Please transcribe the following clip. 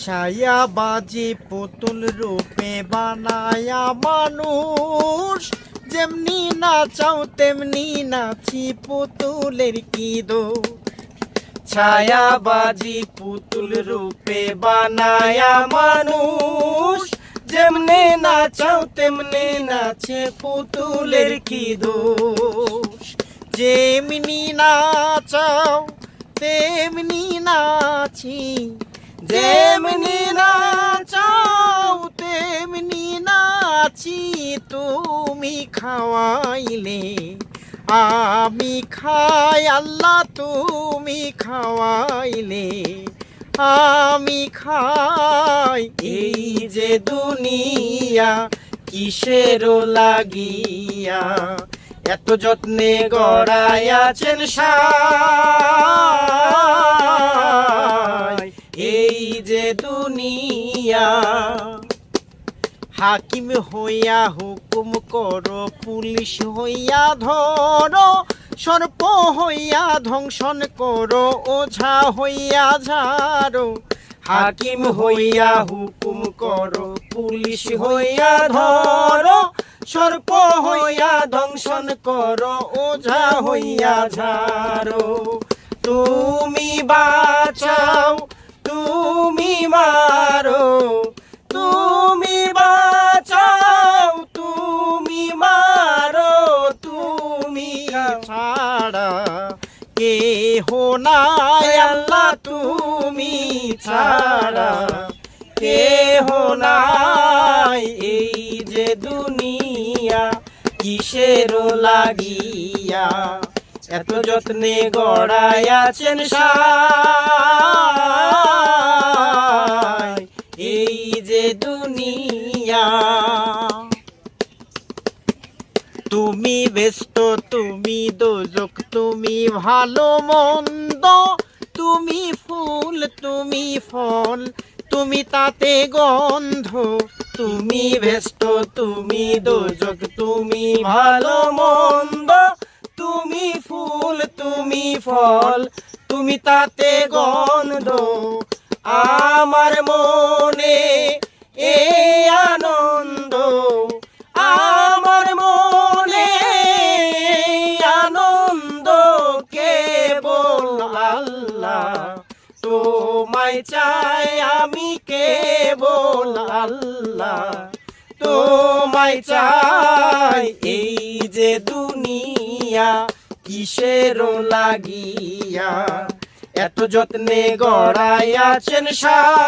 ছায়াবাজি পুতুল রূপে বানায়া মানুষ, যেমনি নাচাও তেমনি নাচি পুতুলের কি দোষ। ছায়াবাজি পুতুল রূপে বানায়া মানুষ, যেমনি নাচাও তেমনি নাচে পুতুলের কি দোষ। যেমনি নাচাও তেমনি নাচি, যেমনি নাচাও তেমনি নাচি। তুমি খাওয়াইলে আমি খাই আল্লাহ, তুমি খাওয়াইলে আমি খাই। এই যে দুনিয়া কিসের লাগিয়া, এত যত্নে গড়াইয়াছেন সাই। এই যে দুনিয়া, হাকিম হইয়া হুকুম করো, পুলিশ হইয়া ধরো, সর্প হইয়া ধ্বংসন করো, ওঝা হইয়া ঝাড়ো। হাকিম হইয়া হুকুম করো, পুলিশ হইয়া ধরো, সর্প হইয়া ধ্বংসন করো, ওঝা হইয়া ঝাড়ো। তুমি বাঁচাও তুমি মারো, তুমি বাঁচাও তুমি মারো। তুমি ছাড়া কেহ নাই আল্লাহ, তুমি ছাড়া কেহ নাই। এই যে দুনিয়া কিসের লাগিয়া, এত যত্নে গড়াইয়াছেন সাই। এই যে দুনিয়া, তুমি ব্যস্ত তুমি দোজক, তুমি ভালো মন্দ, তুমি ফুল তুমি ফল, তুমি তাতে গন্ধ। তুমি ব্যস্ত তুমি দোজক, তুমি ভালো মন্দ, তুমি ফুল তুমি ফল, তুমি তাতে গন্ধ। আমার মনে এই আনন্দ, আমার মনে আনন্দ, কেবল আল্লাহ তোমায় চাই আমি, কেবল আল্লাহ তোমায় চাই। এই যে দুনিয়া কিসের লাগিয়া, এত যত্নে গড়াইয়াছেন সাই।